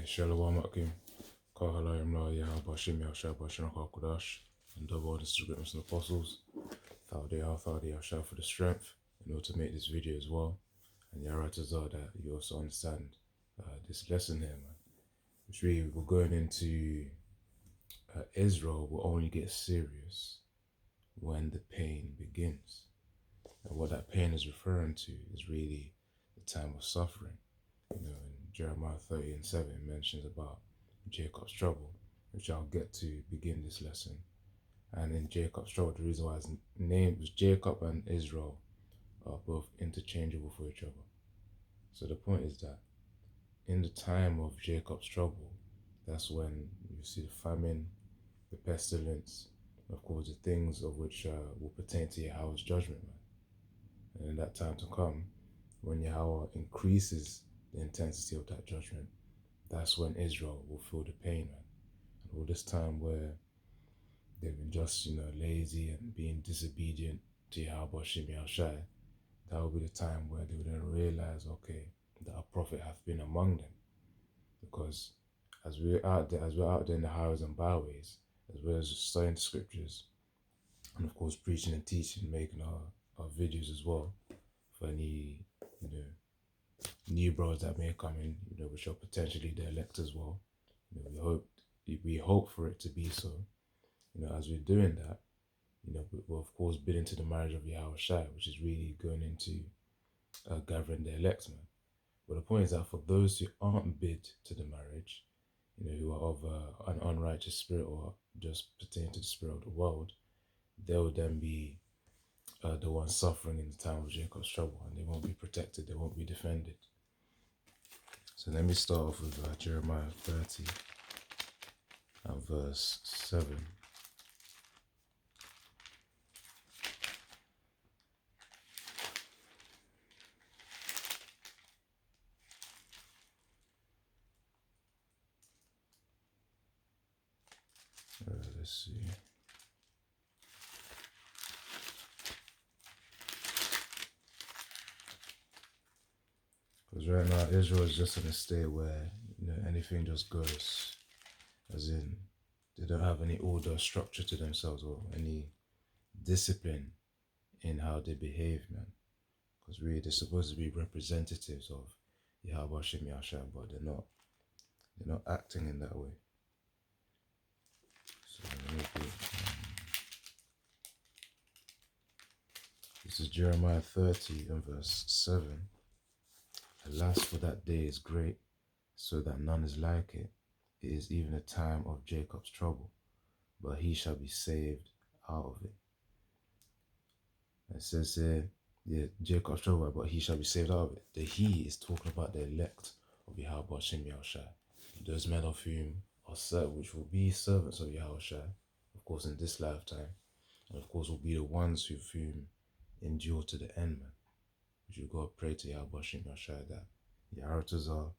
Shalom Akim, Kahalayim La Yah Bashim Yahshua Bashim Hakudash, and double the scriptures and apostles. Thou Yahshua for the strength in order to make this video as well. And Yaratazar that you also understand this lesson here, man. Which really we're going into Israel will only get serious when the pain begins. And what that pain is referring to is really the time of suffering. You know, in Jeremiah 30:7 it mentions about Jacob's trouble, which I'll get to begin this lesson. And in Jacob's trouble, the reason why his name was Jacob and Israel are both interchangeable for each other. So the point is that in the time of Jacob's trouble, that's when you see the famine, the pestilence, of course the things of which will pertain to Yahweh's judgment, man. And in that time to come, when Yahweh increases the intensity of that judgment, that's when Israel will feel the pain, man. And all this time where they've been just, lazy and being disobedient to Yahweh Shem Yahushai, that will be the time where they will then realize, okay, that our prophet hath been among them. Because as we're out there in the highways and byways, as well as studying the scriptures, and of course preaching and teaching, making our videos as well, for any, new brothers that may come in, which are potentially the elect as well. We hope for it to be so. As we're doing that, we're of course bidding to the marriage of Yahweh Shai, which is really going into gathering the elect, man. But the point is that for those who aren't bid to the marriage, who are of an unrighteous spirit or just pertain to the spirit of the world, they will then be the ones suffering in the time of Jacob's trouble, and they won't be protected, they won't be defended. So let me start off with Jeremiah 30 and verse 7. Let's see. Because right now Israel is just in a state where anything just goes, as in they don't have any order, structure to themselves, or any discipline in how they behave, man. Because really they're supposed to be representatives of Yahweh Shem Yahushua, but they're not acting in that way. So let me do this is Jeremiah 30 and verse 7. Alas, for that day is great, so that none is like it. It is even a time of Jacob's trouble, but he shall be saved out of it. It says here, Jacob's trouble, but he shall be saved out of it. The he is talking about the elect of Yahweh Shem Yahushai, those men of whom are which will be servants of Yahushai, of course in this lifetime, and of course will be the ones whom endure to the end, man. We should go and pray to Yahweh Shem Yahushai that Yaratazar,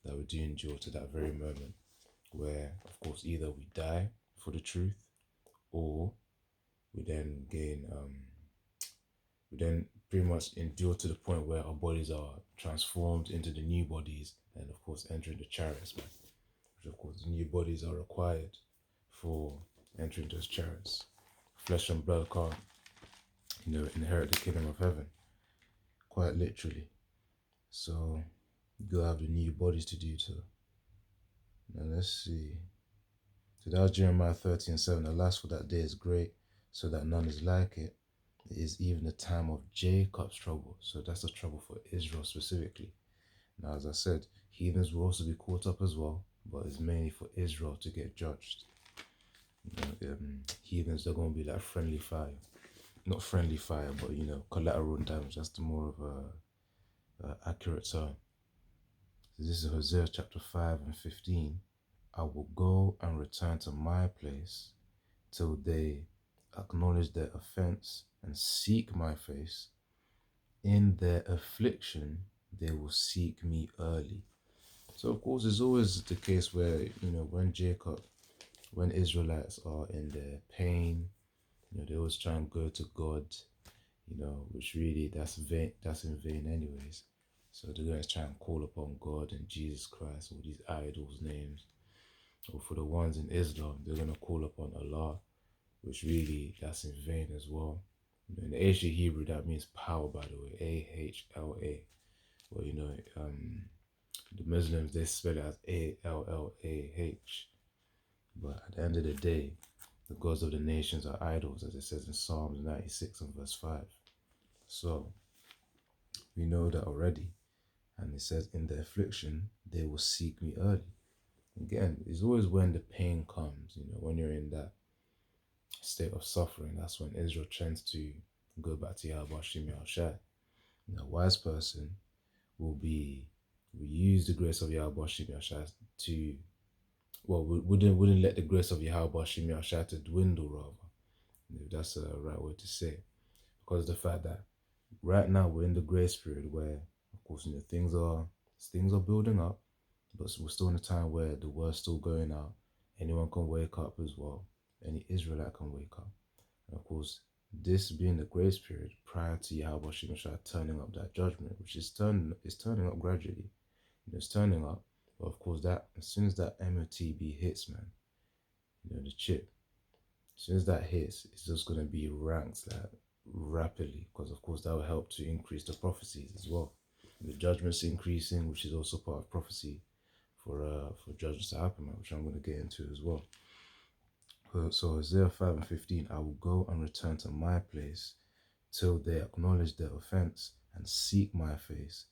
that we do endure to that very moment, where of course either we die for the truth, or we then gain we then pretty much endure to the point where our bodies are transformed into the new bodies, and of course entering the chariots, man. Which of course the new bodies are required for entering those chariots. Flesh and blood can't, inherit the kingdom of heaven, quite literally. So you'll have the new bodies to do so. Now let's see. So that was Jeremiah 30 and 7. Alas, for that day is great, so that none is like it. It is even the time of Jacob's trouble. So that's the trouble for Israel specifically. Now, as I said, heathens will also be caught up as well, but it's mainly for Israel to get judged. Heathens, they're going to be like friendly fire. Not friendly fire, but, collateral damage. That's the more of a accurate term. So this is Hosea chapter 5 and 15. I will go and return to my place till they acknowledge their offense and seek my face. In their affliction, they will seek me early. So, of course, it's always the case where, when Israelites are in their pain, they always try and go to God, which really, that's in vain anyways. So they're going to try and call upon God and Jesus Christ, all these idols' names. Or for the ones in Islam, they're going to call upon Allah, which really, that's in vain as well. In the ancient Hebrew, that means power, by the way, A-H-L-A. Well, the Muslims, they spell it as A-L-L-A-H. But at the end of the day, the gods of the nations are idols, as it says in Psalms 96 and verse 5. So, we know that already. And it says, in the affliction, they will seek me early. Again, it's always when the pain comes, when you're in that state of suffering, that's when Israel tends to go back to Yahweh Shem Yahushai. A wise person will use the grace of Yahweh Shem Yahushai to, wouldn't let the grace of Yahweh Shem Yahushai to dwindle, rather, if that's the right word to say. Because of the fact that right now we're in the grace period where, of course, things are building up, but we're still in a time where the word's still going out. Anyone can wake up as well. Any Israelite can wake up. And of course, this being the grace period prior to Yahweh Shemashah turning up that judgment, which is turning up gradually. It's turning up. But of course, that as soon as that MOTB hits, man, the chip, as soon as that hits, it's just going to be ranked rapidly, because of course that will help to increase the prophecies as well. The judgments increasing, which is also part of prophecy for judgments to happen, which I'm going to get into as well. So Isaiah 5 and 15, I will go and return to my place till they acknowledge their offense and seek my face.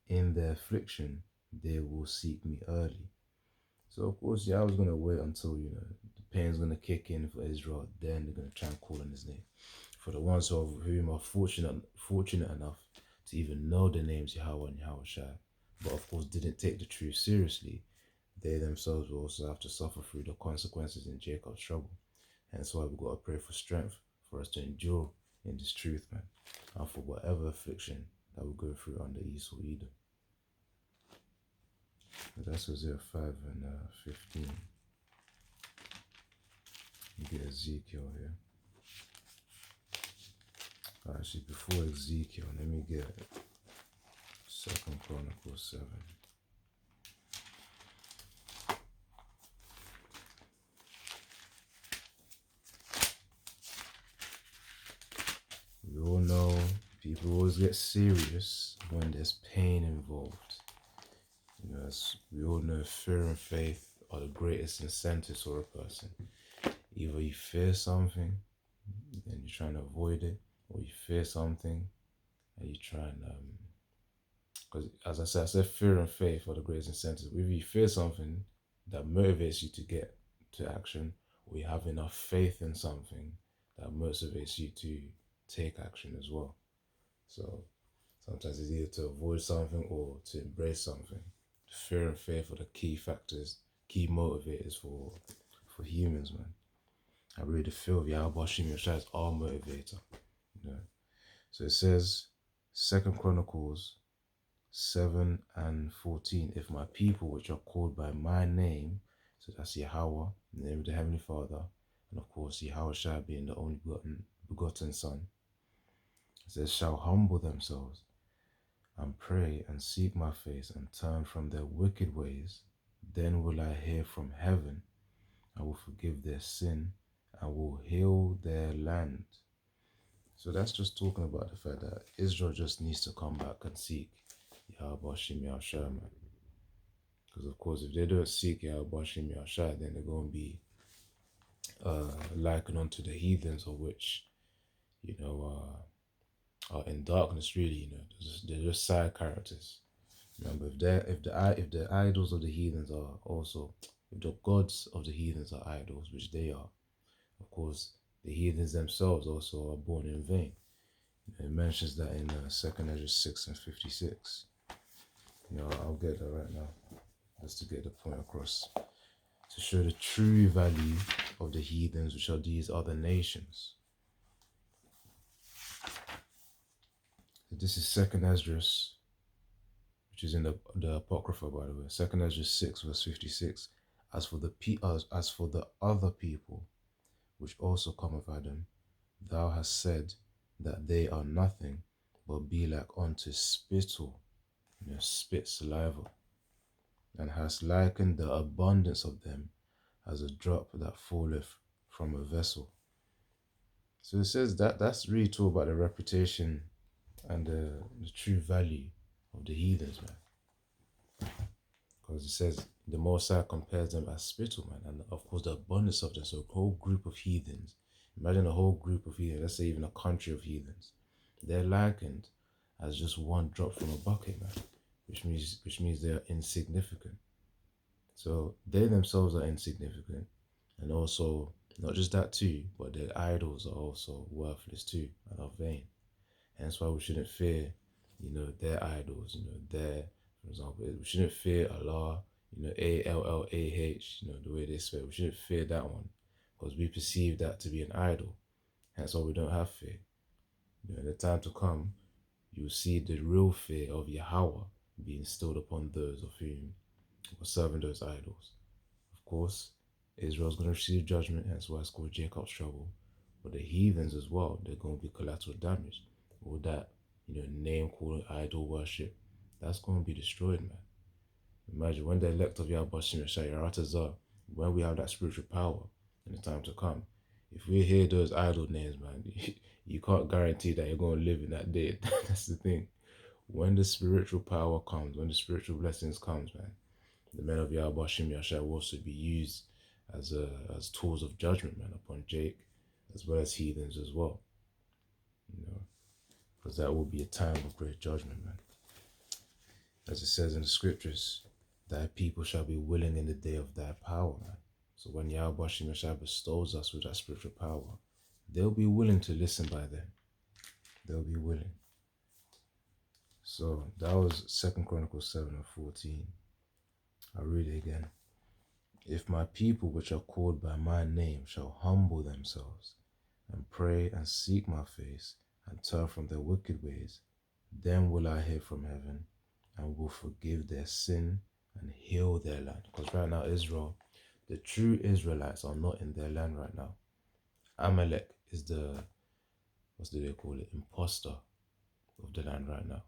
In their affliction, they will seek me early. So of course, I was going to wait until, the pain's going to kick in for Israel. Then they're going to try and call on his name. For the ones of whom are fortunate enough to even know the names Yahweh and Yahushua, but of course didn't take the truth seriously, they themselves will also have to suffer through the consequences in Jacob's trouble. Hence why we've got to pray for strength for us to endure in this truth, man, and for whatever affliction that we go through under Esau Edom. But that's Isaiah 5 and 15. You get Ezekiel here. Actually, before Ezekiel, let me get 2 Chronicles 7. We all know people always get serious when there's pain involved. As we all know, fear and faith are the greatest incentives for a person. Either you fear something and you're trying to avoid it, or you fear something and you try and because as I said, fear and faith are the greatest incentives. If you fear something that motivates you to get to action, or you have enough faith in something that motivates you to take action as well. So sometimes it's either to avoid something or to embrace something. Fear and faith are the key factors, key motivators for humans, man. I really feel Yahweh Shem Yahushua is our motivator. So it says, 2 Chronicles 7 and 14, if my people which are called by my name, so that's Yahweh, the name of the Heavenly Father, and of course Yahushua being the only begotten Son, it says, shall humble themselves and pray and seek my face and turn from their wicked ways, then will I hear from heaven, I will forgive their sin and will heal their land. So that's just talking about the fact that Israel just needs to come back and seek Yahweh Shem Yahushua, man. Because of course, if they don't seek Yahweh Shem Yahushua, then they're going to be likened unto the heathens, of which, are in darkness. Really, they're just side characters. Remember, if the idols of the heathens are also, if the gods of the heathens are idols, which they are, of course, the heathens themselves also are born in vain. It mentions that in 2 Ezra 6 and 56. I'll get that right now, just to get the point across, to show the true value of the heathens, which are these other nations. So this is 2 Ezra, which is in the Apocrypha, by the way. 2 Ezra 6 verse 56. As for the other people, which also come of Adam, thou hast said that they are nothing, but be like unto spittle, spit saliva, and hast likened the abundance of them as a drop that falleth from a vessel. So it says that that's really talk about the reputation and the true value of the heathens, man. Because it says the Most High compares them as spittle, man, and of course the abundance of them. So a whole group of heathens. Imagine a whole group of heathens. Let's say even a country of heathens. They're likened as just one drop from a bucket, man, which means they are insignificant. So they themselves are insignificant, and also not just that too, but their idols are also worthless too and are vain. Hence why we shouldn't fear, their idols, for example, we shouldn't fear Allah, Allah, the way they swear. We shouldn't fear that one because we perceive that to be an idol. Hence why we don't have fear. In the time to come, you'll see the real fear of Yahweh being instilled upon those of whom were serving those idols. Of course, Israel's going to receive judgment, hence why it's called Jacob's trouble. But the heathens as well, they're going to be collateral damage. All that, name calling, idol worship, that's going to be destroyed, man. Imagine when the elect of Yahweh Shai, when we have that spiritual power in the time to come, if we hear those idol names, man, you can't guarantee that you're going to live in that day. That's the thing. When the spiritual power comes, when the spiritual blessings comes, man, the men of Yahweh Shai will also be used as tools of judgment, man, upon Jake, as well as heathens as well. Because that will be a time of great judgment, man. As it says in the scriptures, thy people shall be willing in the day of thy power, man. So when Yahweh Shai bestows us with that spiritual power, they'll be willing to listen by then. They'll be willing. So that was 2 Chronicles 7:14. I'll read it again. If my people which are called by my name shall humble themselves and pray and seek my face and turn from their wicked ways, then will I hear from heaven and will forgive their sin and heal their land. Because right now Israel, the true Israelites are not in their land right now. Amalek is what do they call it, imposter of the land right now.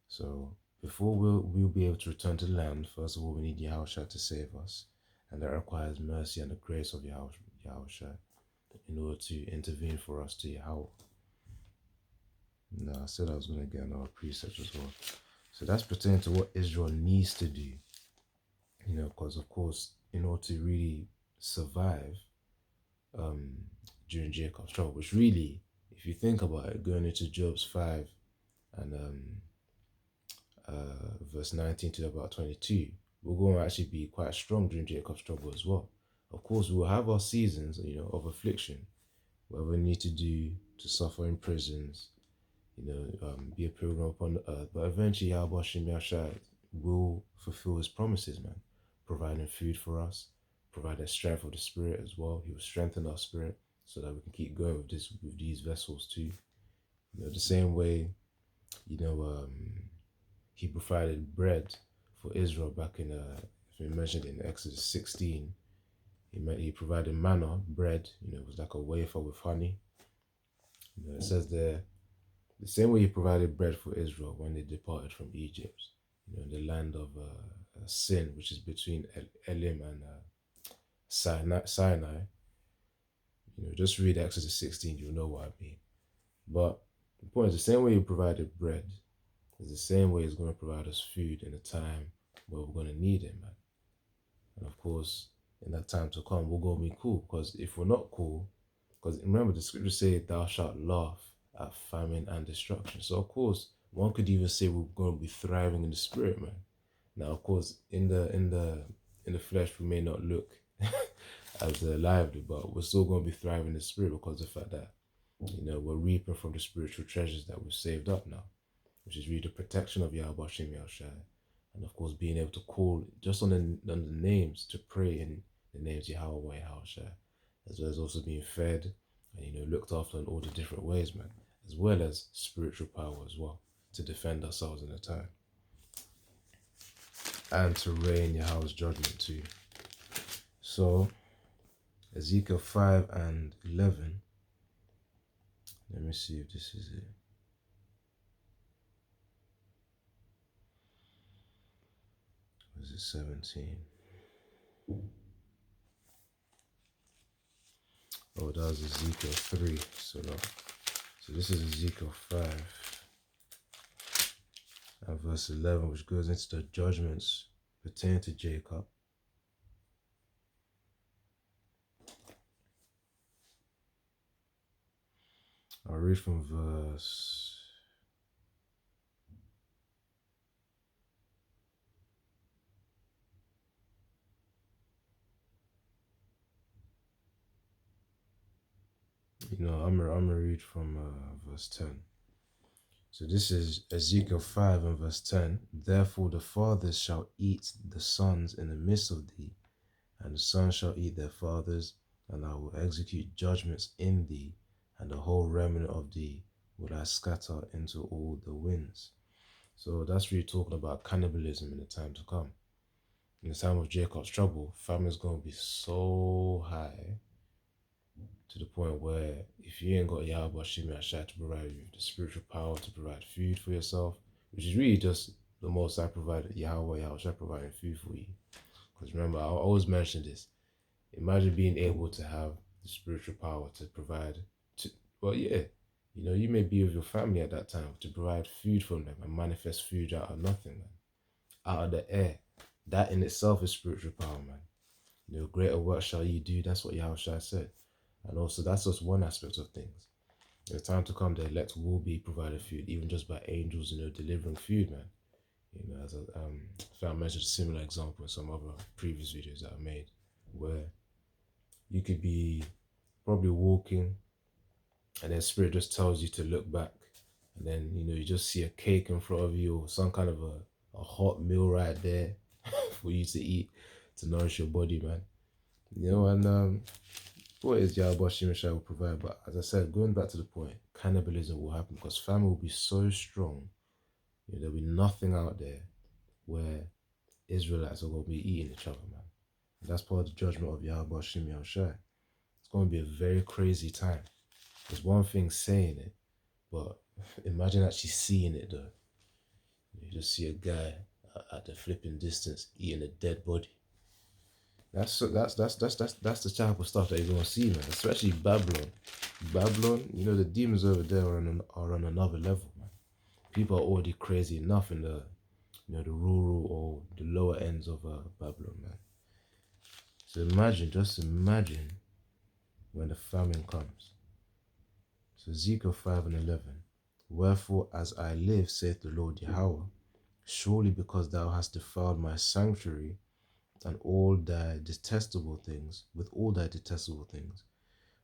So before we'll be able to return to the land, first of all, we need Yahushua to save us. And that requires mercy and the grace of Yahushua in order to intervene for us to Yahweh. Now, I said I was going to get another precept as well. So that's pertaining to what Israel needs to do. Because of course, in order to really survive during Jacob's trouble, which really, if you think about it, going into Job's 5 and verse 19 to about 22, we're going to actually be quite strong during Jacob's trouble as well. Of course, we will have our seasons, of affliction, where we need to suffer in prisons, be a pilgrim upon the earth. But eventually, Yahweh Shai will fulfill his promises, man, providing food for us, providing strength of the spirit as well. He will strengthen our spirit so that we can keep going with these vessels too. The same way, he provided bread for Israel back in, if we mentioned in Exodus 16, he provided manna, bread, it was like a wafer with honey. It says there, the same way he provided bread for Israel when they departed from Egypt, in the land of sin, which is between Elim and Sinai. Just read Exodus 16, you'll know what I mean. But the point is, the same way he provided bread is the same way he's going to provide us food in a time where we're going to need it, man. And of course, in that time to come, we're going to be cool. Because if we're not cool, because remember the scriptures say, thou shalt laugh at famine and destruction. So of course, one could even say we're going to be thriving in the spirit, man. Now, of course, in the flesh, we may not look as lively, but we're still going to be thriving in the spirit because of the fact that, we're reaping from the spiritual treasures that we've saved up now, which is really the protection of Yahweh Shem Yahushua. And of course, being able to call just on the names, to pray in the names Yahweh Yahushua, as well as also being fed and, looked after in all the different ways, man, as well as spiritual power as well, to defend ourselves in the time. And to reign Yahweh's judgment too. So, Ezekiel 5 and 11. Let me see if this is it. it 17? Oh, that was Ezekiel 3. So this is Ezekiel 5 and verse 11, which goes into the judgments pertaining to Jacob. I'll read from verse... I'm gonna read from verse 10. So this is Ezekiel 5 and verse 10. Therefore the fathers shall eat the sons in the midst of thee, and the sons shall eat their fathers, and I will execute judgments in thee, and the whole remnant of thee will I scatter into all the winds. So that's really talking about cannibalism in the time to come. In the time of Jacob's trouble, famine is going to be so high to the point where if you ain't got Yahweh Shimi Ashai to provide you the spiritual power to provide food for yourself, which is really just the most I provided, Yahweh Shai providing food for you. Because remember, I always mention this. Imagine being able to have the spiritual power to provide, you may be with your family at that time to provide food for them and manifest food out of nothing, man. Out of the air. That in itself is spiritual power, man. Greater work shall you do. That's what Yahushua said. And also, that's just one aspect of things. In the time to come, the elect will be provided food, even just by angels, delivering food, man. As I mentioned a similar example in some other previous videos that I made, where you could be probably walking, and then Spirit just tells you to look back, and then you just see a cake in front of you or some kind of a hot meal right there for you to eat to nourish your body, man. And what is Yahweh Shimashai will provide? But as I said, going back to the point, cannibalism will happen because famine will be so strong. There'll be nothing out there where Israelites are going to be eating each other, man. And that's part of the judgment of Yahweh Shimashai. It's going to be a very crazy time. There's one thing saying it, but imagine actually seeing it though. You just see a guy at the flipping distance eating a dead body. That's the type of stuff that you're gonna see, man. Especially Babylon. Babylon, the demons over there are on another level, man. People are already crazy enough in the rural or the lower ends of Babylon, man. So just imagine when the famine comes. So Ezekiel 5 and 11. Wherefore, as I live, saith the Lord Yahweh, surely because thou hast defiled my sanctuary, and all thy detestable things, with all thy detestable things,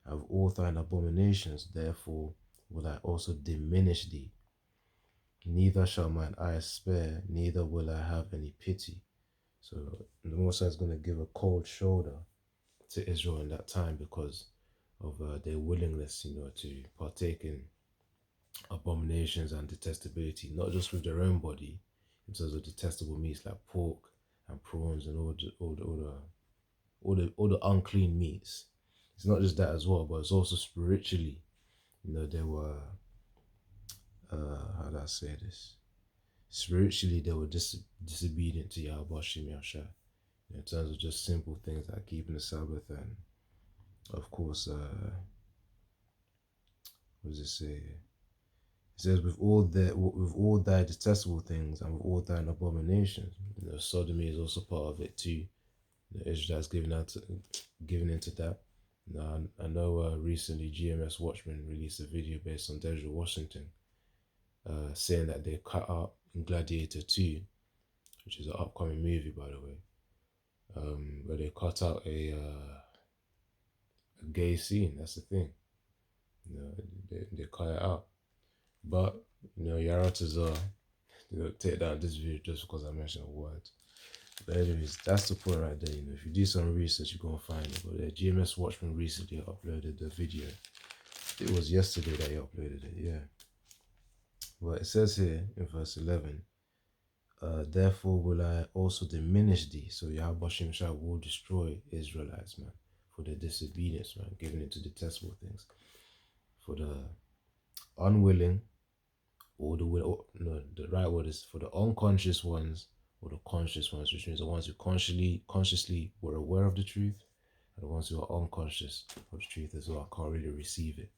and with all thine abominations, therefore will I also diminish thee. Neither shall mine eyes spare, neither will I have any pity. So the Most High is going to give a cold shoulder to Israel in that time because of their willingness, to partake in abominations and detestability, not just with their own body, in terms of detestable meats like pork and prawns and all the unclean meats. It's not just that as well, but it's also spiritually. They were how do I say this? Spiritually, they were disobedient to Yahweh Shem Yahshua. In terms of just simple things like keeping the Sabbath and, of course, what does it say? It says, with all thy detestable things and with all thine abominations. Sodomy is also part of it too. Israel's giving into that. Now, I know recently GMS Watchmen released a video based on Denzel Washington, saying that they cut out in Gladiator 2, which is an upcoming movie, by the way, where they cut out a gay scene. That's the thing. They cut it out. But, Yaratazar, take down this video just because I mentioned a word. But anyways, that's the point right there. If you do some research, you're going to find it. But GMS Watchmen recently uploaded the video. It was yesterday that he uploaded it, yeah. But it says here in verse 11, therefore will I also diminish thee. So Yahweh Shai will destroy Israelites, man, for their disobedience, man, giving into detestable things. For the unwilling, or the right word is for the unconscious ones or the conscious ones, which means the ones who consciously were aware of the truth, and the ones who are unconscious of the truth as well can't really receive it.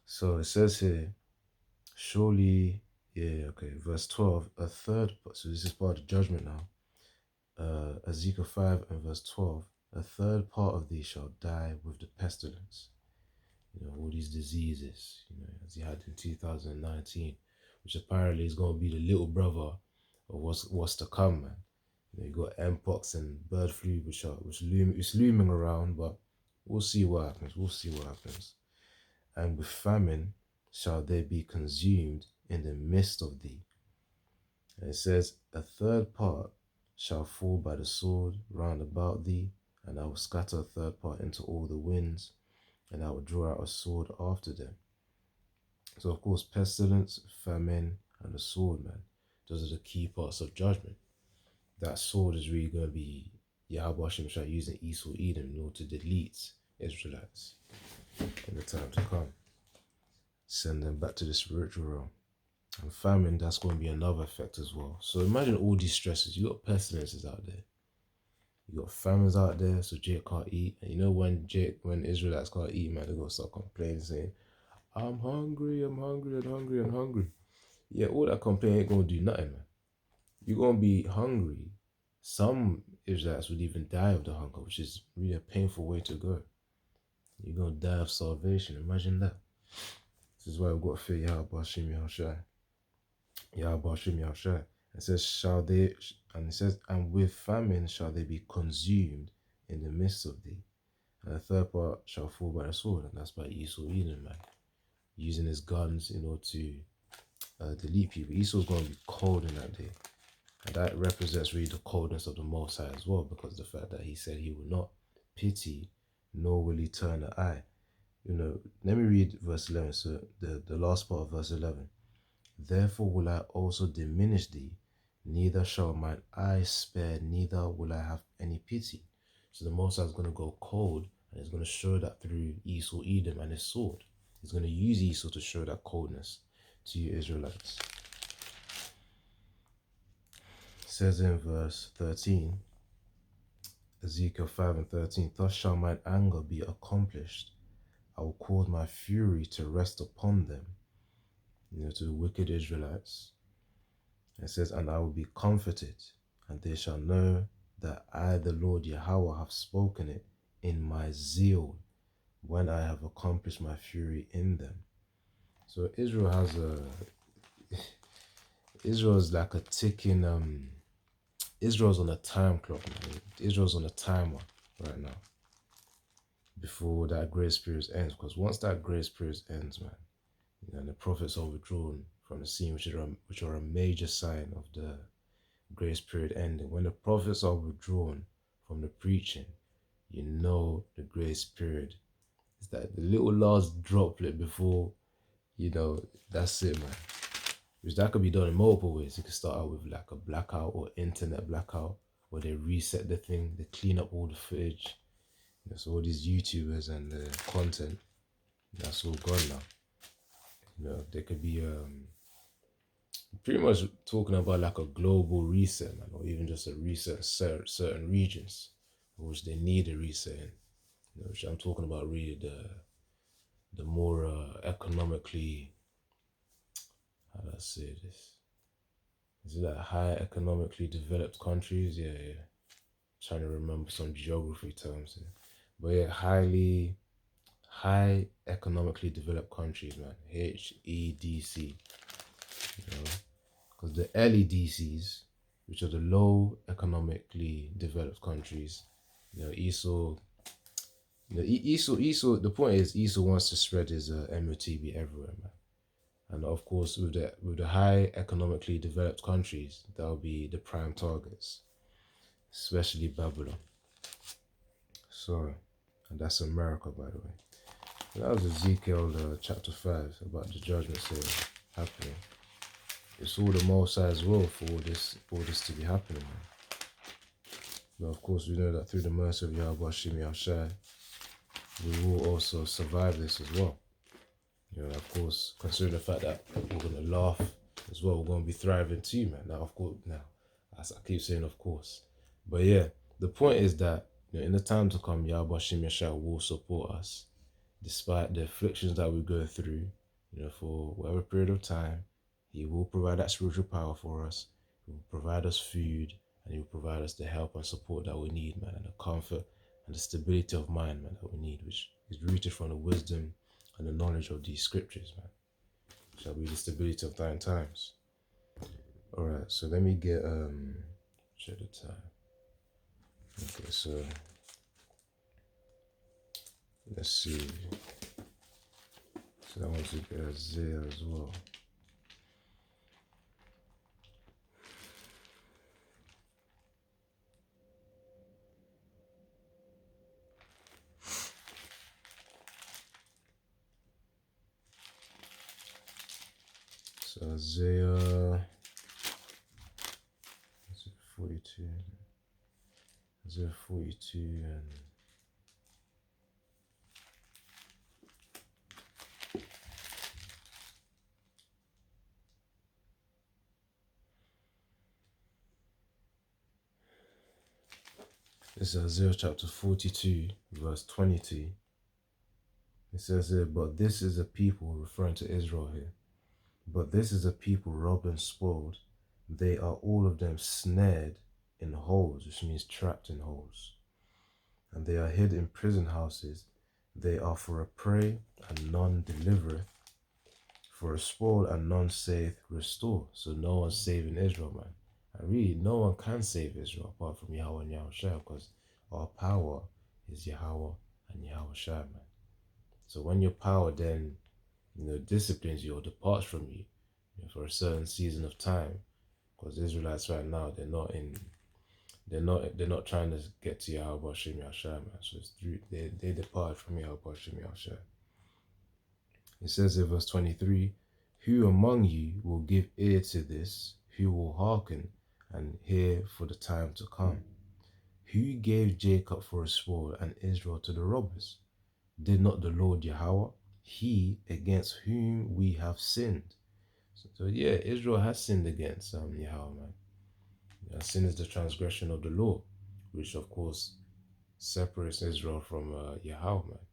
So it says here, surely, verse 12, so this is part of the judgment now. Ezekiel 5 and verse 12, a third part of thee shall die with the pestilence. All these diseases, as he had in 2019, which apparently is going to be the little brother of what's to come, man. You got mpox and bird flu, which looming around, but we'll see what happens. And with famine shall they be consumed in the midst of thee. And it says, a third part shall fall by the sword round about thee, and I will scatter a third part into all the winds, and I will draw out a sword after them. So of course, pestilence, famine, and the sword, man, those are the key parts of judgment. That sword is really going to be Yahweh Hashem shall use in Esau Edom in order to delete Israelites in the time to come. Send them back to the spiritual realm. And famine, that's going to be another effect as well. So imagine all these stresses. You got pestilences out there. You got famines out there, so Jake can't eat. And when Israelites can't eat, man, they're going to start complaining, saying, I'm hungry. Yeah, all that complaining ain't going to do nothing, man. You're going to be hungry. Some Israelites would even die of the hunger, which is really a painful way to go. You're going to die of starvation. Imagine that. This is why we've got to fear Yahweh Hashem Yahushai. It says, and with famine shall they be consumed in the midst of thee. And the third part shall fall by the sword, and that's by Esau Edom, man. Using his guns in order to delete people. Esau's going to be cold in that day. And that represents really the coldness of the Most High as well, because of the fact that he said he will not pity, nor will he turn the eye. Let me read verse 11, so the last part of verse 11. Therefore will I also diminish thee, neither shall mine eye spare, neither will I have any pity. So the Most High is going to go cold, and he's going to show that through Esau Edom and his sword. He's going to use Esau to show that coldness to you Israelites. It says in verse 13, Ezekiel 5 and 13, thus shall mine anger be accomplished. I will cause my fury to rest upon them, to the wicked Israelites. It says, and I will be comforted, and they shall know that I, the Lord Yahweh, have spoken it in my zeal, when I have accomplished my fury in them. So Israel's like a ticking, Israel's on a time clock, man. Israel's on a timer right now, before that grace period ends. Because once that grace period ends, man, and the prophets are withdrawn from the scene, which are a major sign of the grace period ending. When the prophets are withdrawn from the preaching, the grace period is that the little last droplet before, that's it, man. Which that could be done in multiple ways. It could start out with like a blackout or internet blackout, where they reset the thing, they clean up all the footage. So all these YouTubers and the content, that's all gone now. There could be pretty much talking about like a global reset, man, or even just a reset of certain regions, which they need a reset in. Which I'm talking about really the more economically, how do I say this? Is it like high economically developed countries? Yeah. Trying to remember some geography terms here. But yeah, high economically developed countries, man. HEDC. Because the LEDCs, which are the low economically developed countries, Esau, the point is Esau wants to spread his MOTB everywhere, man. And of course, with the high economically developed countries, that'll be the prime targets, especially Babylon. So, and that's America, by the way. And that was Ezekiel chapter 5 about the judgments here happening. It's all the Most High's will for all this to be happening, man. But of course, we know that through the mercy of Yahweh Hashem Yahushai, we will also survive this as well. Of course, considering the fact that we're going to laugh as well, we're going to be thriving too, man. Now, of course, As I keep saying, of course. But yeah, the point is that in the time to come, Yahweh Shem Yeshua will support us despite the afflictions that we go through, for whatever period of time. He will provide that spiritual power for us. He will provide us food, and He will provide us the help and support that we need, man, and the comfort and the stability of mind, man, that we need, which is rooted from the wisdom and the knowledge of these scriptures, man. Shall be the stability of thine times. All right, so let me get check the time. Okay, so let's see. So I want to get Isaiah as well. So Isaiah 42. Isaiah 42 and this is Isaiah chapter 42, verse 22. It says here, but this is a people, referring to Israel here, but this is a people robbed and spoiled. They are all of them snared in holes, which means trapped in holes. And they are hid in prison houses. They are for a prey, and none delivereth, for a spoil, and none saith restore. So no one's saving Israel, man. And really, no one can save Israel apart from Yahweh and Yahweh, because our power is Yahweh and Yahweh, man. So when your power then, disciplines you or departs from you, for a certain season of time, because the Israelites right now, they're not trying to get to Yahweh Shem Yahshua, man. So it's through, they depart from Yahweh Shem Yahshua. It says in verse 23, who among you will give ear to this? Who will hearken and hear for the time to come? Who gave Jacob for a spoil and Israel to the robbers? Did not the Lord Yahweh, He against whom we have sinned? So yeah, Israel has sinned against Yahweh, man. Sin is the transgression of the law, which of course separates Israel from Yahweh, man,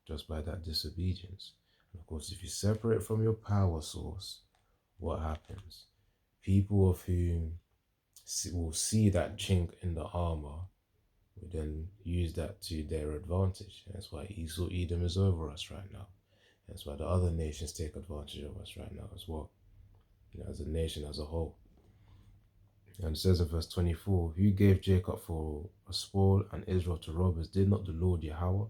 just by that disobedience. And of course, if you separate from your power source, what happens? People of whom will see that chink in the armor will then use that to their advantage. That's why Esau Edom is over us right now. That's why the other nations take advantage of us right now as well, as a nation as a whole. And it says in verse 24, who gave Jacob for a spoil and Israel to robbers? Did not the Lord Yahweh,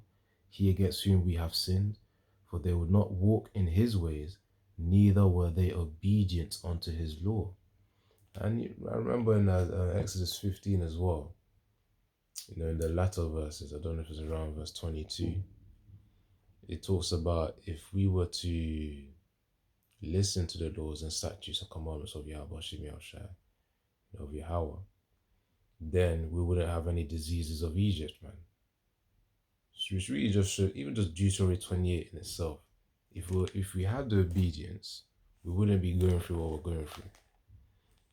He against whom we have sinned? For they would not walk in His ways, neither were they obedient unto His law. And I remember in Exodus 15 as well, in the latter verses, I don't know if it's around verse 22, it talks about if we were to listen to the laws and statutes and commandments of Yahweh Shem Yahshua, of Yahweh, then we wouldn't have any diseases of Egypt, man. So it's really just even just Deuteronomy 28 in itself. If we had the obedience, we wouldn't be going through what we're going through.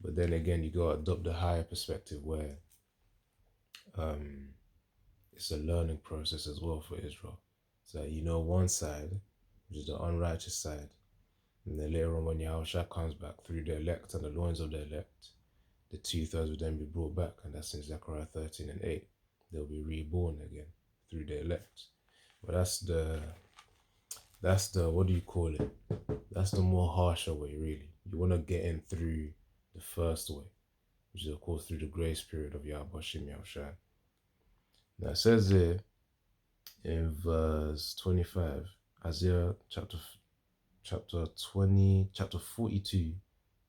But then again, you got to adopt the higher perspective where it's a learning process as well for Israel. So one side, which is the unrighteous side, and then later on when Yahushua comes back through the elect and the loins of the elect, the 2/3 will then be brought back, and that's in Zechariah 13 and 8. They'll be reborn again through the elect. But that's the what do you call it? That's the more harsher way, really. You want to get in through the first way, which is of course through the grace period of Yahweh Shem Yahshua. Now it says here in verse 25, Isaiah chapter 42,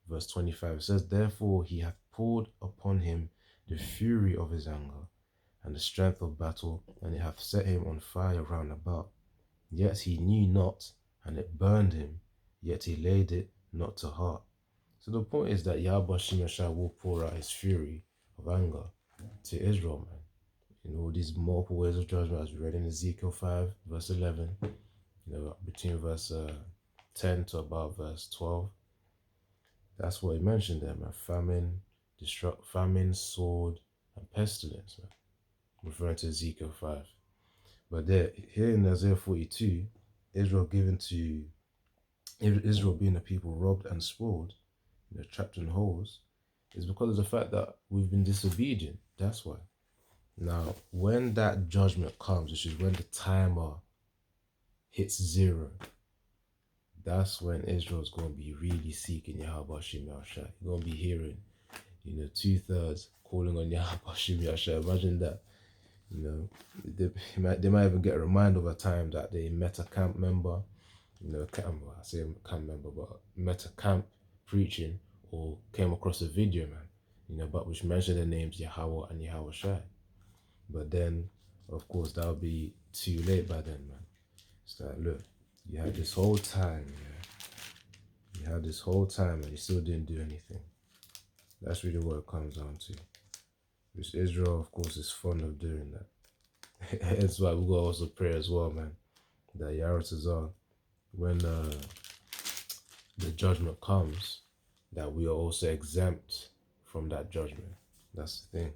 verse 25, it says, therefore He hath poured upon him the fury of His anger, and the strength of battle, and it hath set him on fire round about. Yet he knew not, and it burned him, yet he laid it not to heart. So the point is that Yahweh Shem Yahshua will pour out His fury of anger to Israel, man. In all these multiple ways of judgment, as we read in Ezekiel 5, verse 11, between verse 10 to about verse 12. That's what He mentioned there, man. Famine, famine, sword, and pestilence, man. Referring to Ezekiel 5. But there, here in Isaiah 42, Israel being a people robbed and spoiled, trapped in holes, is because of the fact that we've been disobedient. That's why. Now, when that judgment comes, which is when the timer hits 0, that's when Israel's going to be really seeking Yahweh Hashem Yahshua. You're going to be hearing, 2/3 calling on Yahweh Hashem Yahshua. Imagine that. They might even get a reminder of a time that they met a camp member, I say camp member, but met a camp preaching or came across a video, man, but which mentioned the names Yahweh and Yahweh Shai. But then, of course, that'll be too late by then, man. It's like, look, you had this whole time, yeah. You had this whole time and you still didn't do anything. That's really what it comes down to. Which Israel, of course, is fond of doing that. That's why we got to also pray as well, man. That Yaratazar, when the judgment comes, that we are also exempt from that judgment. That's the thing.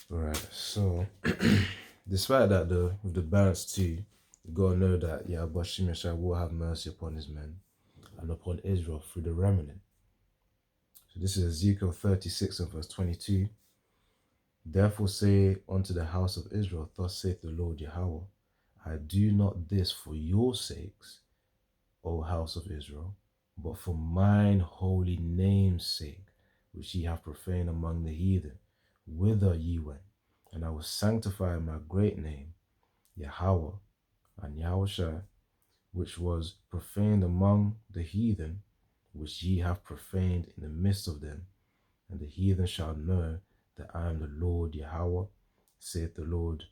Right, so despite that though, with the balance too, you gotta know that Yahweh Hashem Yahshua will have mercy upon his men and upon Israel through the remnant. So this is Ezekiel 36 and verse 22. Therefore say unto the house of Israel, thus saith the Lord Yahweh, I do not this for your sakes, O house of Israel, but for mine holy name's sake, which ye have profaned among the heathen, whither ye went, and I will sanctify my great name, Yahweh and Yahushua, which was profaned among the heathen, which ye have profaned in the midst of them, and the heathen shall know that I am the Lord Yahweh, saith the Lord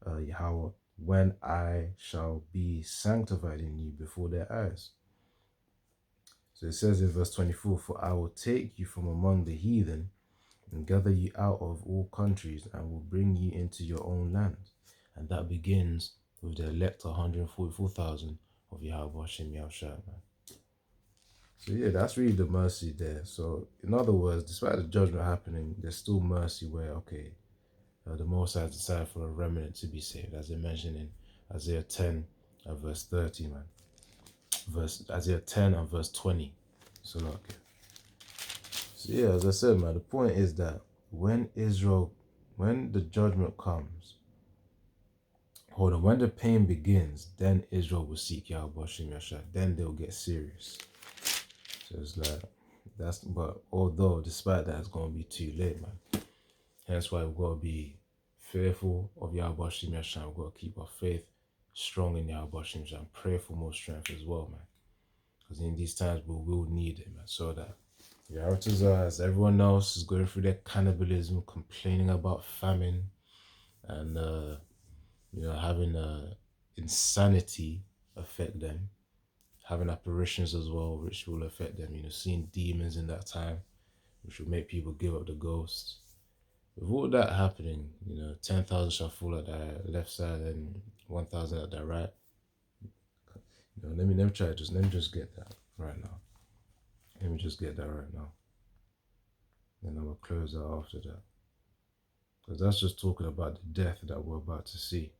Yahweh, when I shall be sanctified in you before their eyes. So it says in verse 24, for I will take you from among the heathen and gather you out of all countries and will bring you into your own land. And that begins with the elect 144,000 of Yahweh Hashem Yahushua, man. So yeah, that's really the mercy there. So in other words, despite the judgment happening, there's still mercy where, okay, the Most High decided for a remnant to be saved, as they mentioned in Isaiah 10 and verse 30, man. Isaiah 10 and verse 20. So okay. So yeah, as I said, man, the point is that when the judgment comes, when the pain begins, then Israel will seek Yahweh Hashem Yahshua. Then they'll get serious. So it's like, but although despite that, it's going to be too late, man. Hence why we've got to be fearful of Yahweh Hashem Yahshua. We've got to keep our faith strong in Yahweh Hashem Yahshua and pray for more strength as well, man. Because in these times, we will need it, man. So that as everyone else is going through their cannibalism, complaining about famine, and having insanity affect them, having apparitions as well, which will affect them. Seeing demons in that time, which will make people give up the ghosts. With all that happening, 10,000 shall fall at their left side and 1,000 at their right. Let me just get that right now. Let me just get that right now. Then I will close out after that. Because that's just talking about the death that we're about to see.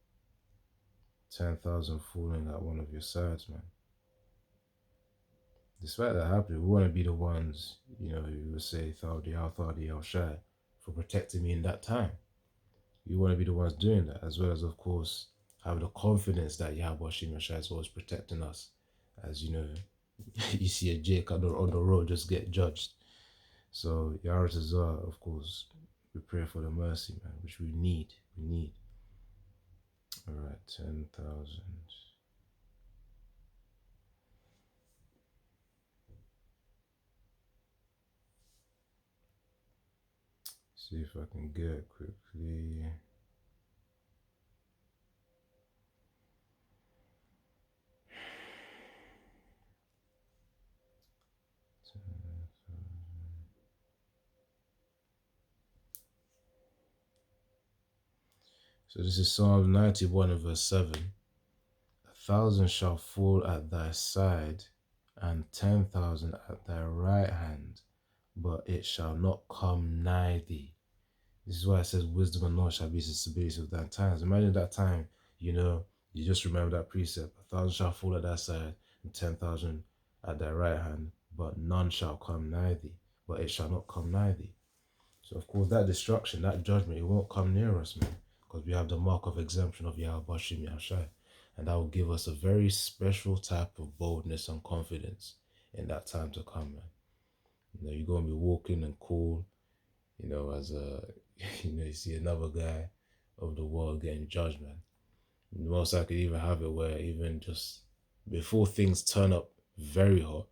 10,000 falling at one of your sides, man. Despite that happening, we want to be the ones, who will say, Thadi al Shai, for protecting me in that time. We want to be the ones doing that, as well as, of course, have the confidence that Yahweh Hashem Yahshua is always protecting us. As you see a Jake on the road just get judged. So Yaratazar, of course, we pray for the mercy, man, which we need. All right, 10,000. See if I can get it quickly. So this is Psalm 91 and verse 7. 1,000 shall fall at thy side, and 10,000 at thy right hand, but it shall not come nigh thee. This is why it says wisdom and knowledge shall be the stability of that times. Imagine that time, you just remember that precept. 1,000 shall fall at that side and 10,000 at thy right hand, but none shall come nigh thee. But it shall not come nigh thee. So of course that destruction, that judgment, it won't come near us, man. Because we have the mark of exemption of Yahweh Bashim Yahshai. And that will give us a very special type of boldness and confidence in that time to come, man. You're going to be walking and cool, as you see another guy of the world getting judged, man. Most I could even have it where even just before things turn up very hot,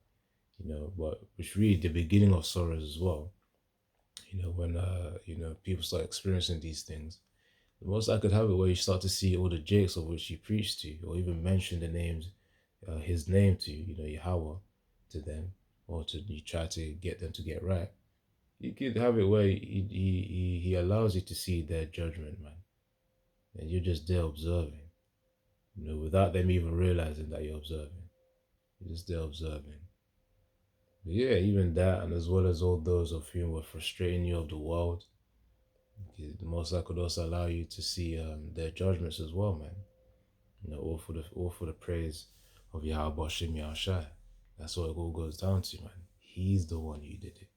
but it's really the beginning of sorrows as well. When people start experiencing these things, the most I could have it where you start to see all the jakes of which you preach to, or even mention the names, his name to, Yahweh to them, or you try to get them to get right. You could have it where he allows you to see their judgment, man. And you're just there observing, without them even realizing that you're observing. You're just there observing. But yeah, even that, and as well as all those of whom were frustrating you of the world, the Most High could also allow you to see their judgments as well, man. All for the praise of Yahweh Bashim Yahushai. That's what it all goes down to, man. He's the one who did it.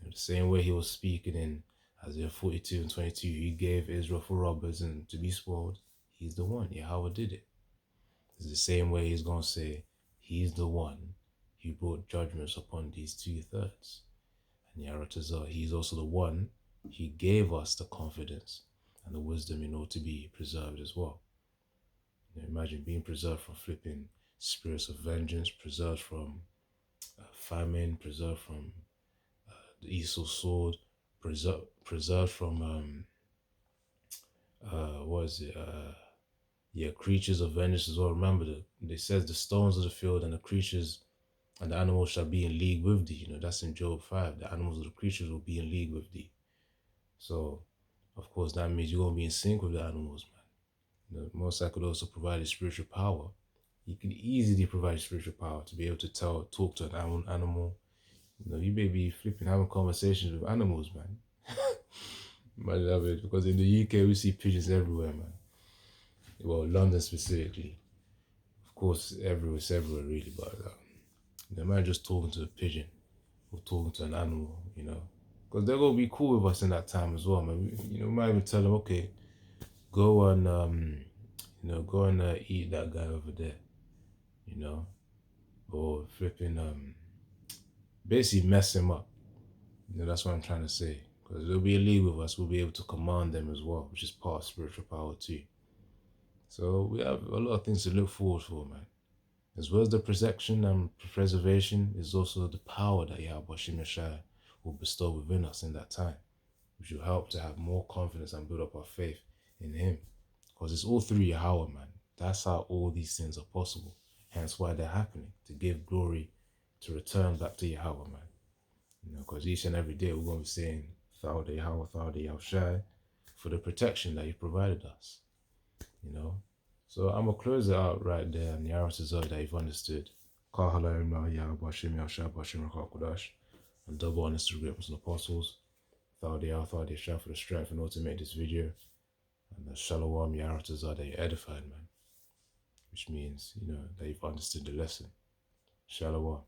The same way he was speaking in Isaiah 42 and 22, he gave Israel for robbers and to be spoiled. He's the one. Yahweh did it. It's the same way he's going to say, he's the one who brought judgments upon these 2/3. And Yaratazah, he's also the one who gave us the confidence and the wisdom in order to be preserved as well. Imagine being preserved from flipping spirits of vengeance, preserved from famine, preserved from the Esau sword, preserved from creatures of vengeance as well. Remember they says the stones of the field and the creatures and the animals shall be in league with thee. That's in Job 5. The animals of the creatures will be in league with thee. So of course that means you're gonna be in sync with the animals, man. Most I could also provide a spiritual power. You can easily provide spiritual power to be able to talk to an animal. You may be flipping having conversations with animals, man. I love it because in the UK we see pigeons everywhere, man. Well, London specifically. Of course, it's everywhere really, but imagine just talking to a pigeon or talking to an animal, because they're gonna be cool with us in that time as well, man. We might even tell them, okay, go and go and eat that guy over there, or flipping basically mess him up. That's what I'm trying to say. Because they'll be in league with us, we'll be able to command them as well, which is part of spiritual power too. So we have a lot of things to look forward for, man. As well as the protection and preservation is also the power that Yahweh Shai will bestow within us in that time, which will help to have more confidence and build up our faith in Him. Because it's all through Yahweh, man. That's how all these things are possible. Hence why they're happening, to give glory, to return back to Yahweh, man. Because each and every day we're going to be saying, Thou Yahweh, Thou Yahushai, for the protection that He provided us. So I'm going to close it out right there in the Yaratazah that you've understood. And double honest to the greatness of the apostles. Thou Yahshua for the strength in order to make this video. And the Shalom Yaratazah that you edified, man. Which means, that you've understood the lesson. Shalom.